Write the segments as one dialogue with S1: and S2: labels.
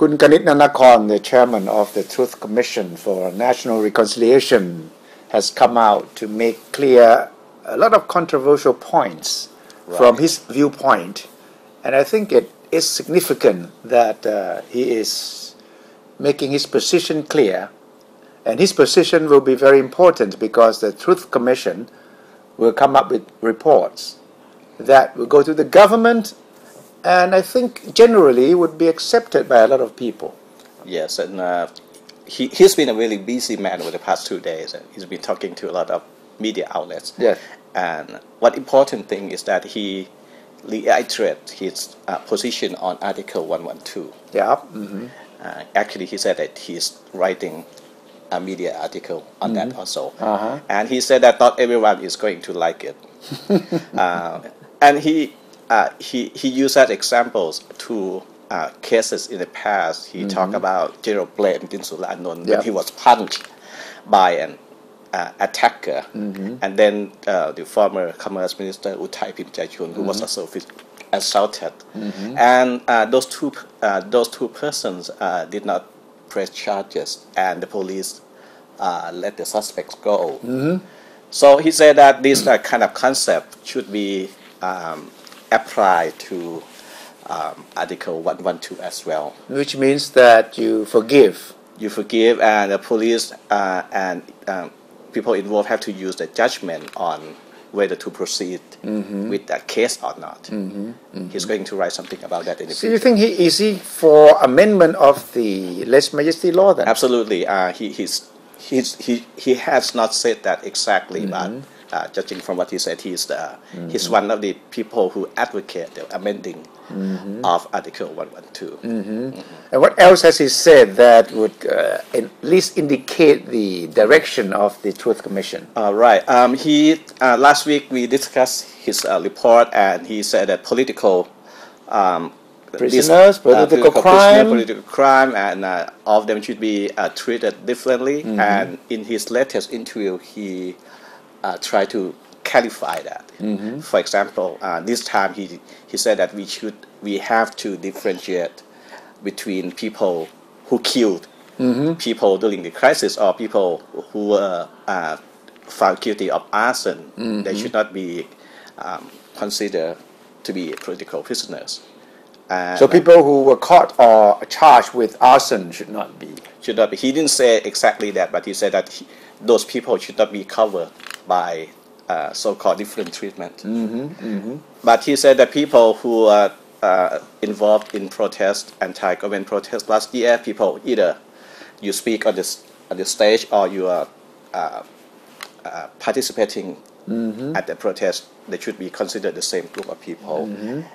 S1: Kun Kanit Nanakorn, the chairman of the Truth Commission for National Reconciliation, has come out to make clear a lot of controversial points from his viewpoint. And I think it is significant that he is making his position clear. And his position will be very important because the Truth Commission will come up with reports that will go to the government, and I think generally would be accepted by a lot of people.
S2: Yes, and he's been a really busy man over the past 2 days, and he's been talking to a lot of media outlets.
S1: Yes.
S2: And what important thing is that he reiterated his position on Article 112.
S1: Yeah.
S2: Actually, he said that he's writing a media article on that also. And he said that not everyone is going to like it. And he used that examples to cases in the past. He talked about General Blame Tinsulanont when he was punched by an attacker, and then the former Commerce Minister Uthai Pimchachun, who was also assaulted, and those two persons did not press charges, and the police let the suspects go. So he said that this kind of concept should be applied to Article 112 as well. Which
S1: means that you forgive.
S2: You forgive, and the police and people involved have to use the judgment on whether to proceed with that case or not. He's going to write something about that in the future.
S1: So you think is he for amendment of the lèse majesty law then?
S2: Absolutely. He has not said that exactly, but judging from what he said, he's one of the people who advocate the amending of Article 112.
S1: And what else has he said that would at least indicate the direction of the Truth Commission?
S2: Right. Last week we discussed his report, and he said that political
S1: prisoners, political
S2: crime, and all of them should be treated differently. And in his latest interview, he tried to clarify that. For example, this time he said that we have to differentiate between people who killed people during the crisis or people who were found guilty of arson. They should not be considered to be political prisoners.
S1: So people who were caught or charged with arson should not be.
S2: He didn't say exactly that, but he said that those people should not be covered by so-called different treatment. But he said that people who are involved in protest, anti-government protest last year, people either you speak on the stage or you are participating at the protest, they should be considered the same group of people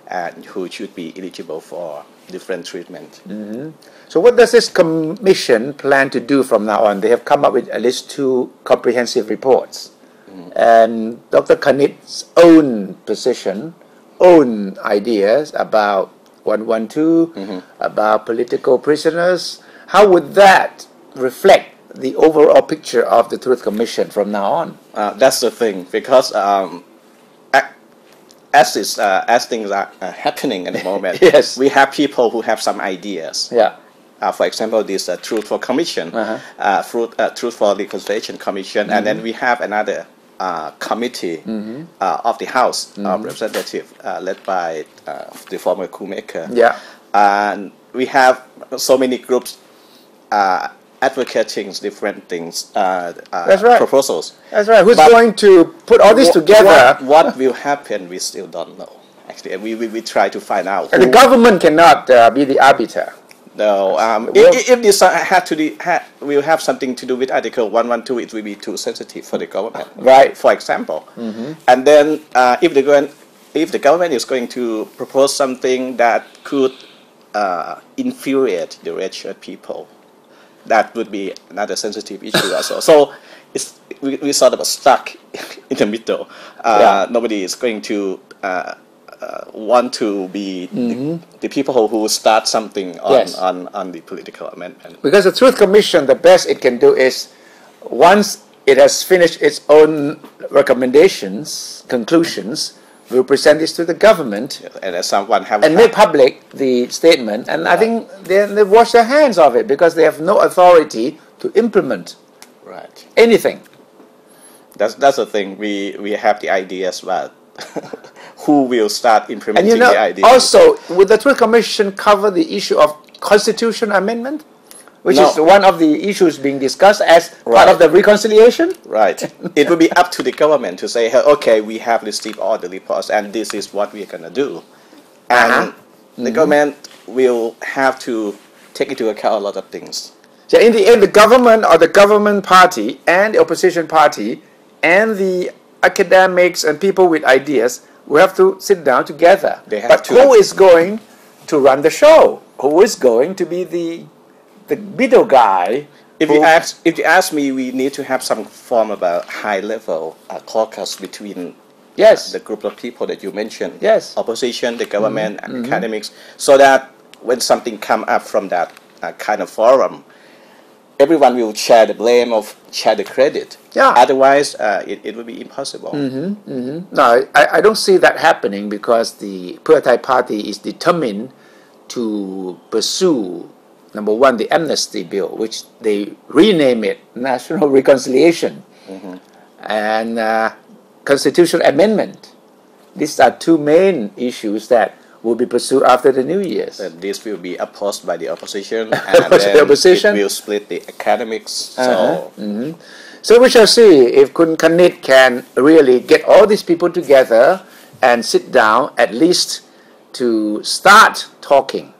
S2: and who should be eligible for different treatment.
S1: So what does this commission plan to do from now on? They have come up with at least 2 comprehensive reports. And Dr. Kanit's own position, own ideas about 112, about political prisoners, how would that reflect the overall picture of the Truth Commission from now on?
S2: That's the thing, because as things are happening at the moment,
S1: yes,
S2: we have people who have some ideas.
S1: Yeah.
S2: For example, this Truth for Commission, Truth for Reconciliation Commission, and then we have another committee of the House of Representatives led by the former Kumaker.
S1: Yeah.
S2: And we have so many groups advocating different things,
S1: That's right.
S2: proposals.
S1: That's right. Who's going to put all this together?
S2: What will happen, we still don't know. Actually, and we try to find out.
S1: And the government cannot be the arbiter.
S2: No. If this will have something to do with Article 112, it will be too sensitive for the government.
S1: Right.
S2: For example. And then if the government is going to propose something that could infuriate the wretched people, that would be another sensitive issue also. So we sort of stuck in the middle. Nobody is going to want to be the people who start something on the political amendment.
S1: Because the Truth Commission, the best it can do is, once it has finished its own recommendations, conclusions, will present this to the government
S2: and then someone have
S1: and make public the statement. And I think they wash their hands of it because they have no authority to implement anything.
S2: That's the thing. We have the ideas, but who will start implementing
S1: and
S2: the ideas?
S1: Also, would the Truth Commission cover the issue of constitution amendment, which is one of the issues being discussed as part of the reconciliation?
S2: Right. It will be up to the government to say, okay, we have received all the reports and this is what we're going to do. And the government will have to take into account a lot of things.
S1: So in the end, the government or the government party and the opposition party and the academics and people with ideas will have to sit down together. But who is going to run the show? Who is going to be the middle guy?
S2: If you ask me, we need to have some form of a high-level caucus between the group of people that you mentioned, opposition, the government, and academics, so that when something comes up from that kind of forum, everyone will share the blame or share the credit. Otherwise, it will be impossible.
S1: No, I don't see that happening because the Pheu Thai party is determined to pursue, number one, the amnesty bill, which they rename it National Reconciliation, and constitutional amendment. These are two main issues that will be pursued after the New Year's.
S2: And this will be opposed by the opposition, and then it will split the academics.
S1: So we shall see if Kun Kanit can really get all these people together and sit down at least to start talking.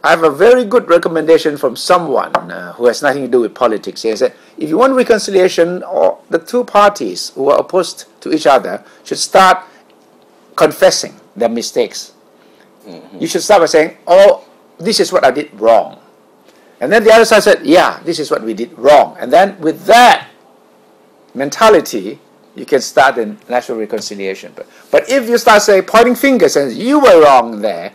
S1: I have a very good recommendation from someone who has nothing to do with politics. He said, if you want reconciliation, or the two parties who are opposed to each other should start confessing their mistakes. You should start by saying, oh, this is what I did wrong. And then the other side said, yeah, this is what we did wrong. And then with that mentality, you can start the national reconciliation. But if you start pointing fingers and you were wrong there,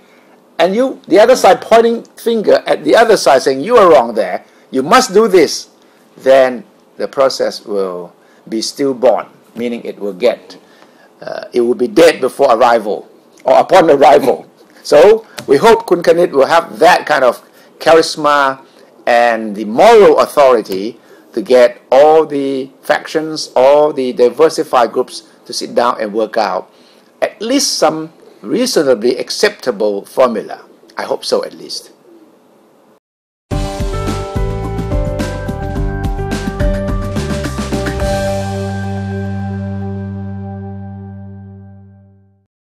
S1: and the other side pointing finger at the other side saying you were wrong there, you must do this, then the process will be stillborn, meaning it will be dead before arrival or upon arrival. So we hope Kun Kanit will have that kind of charisma and the moral authority to get all the factions, all the diversified groups to sit down and work out at least some reasonably acceptable formula. I hope so, at least.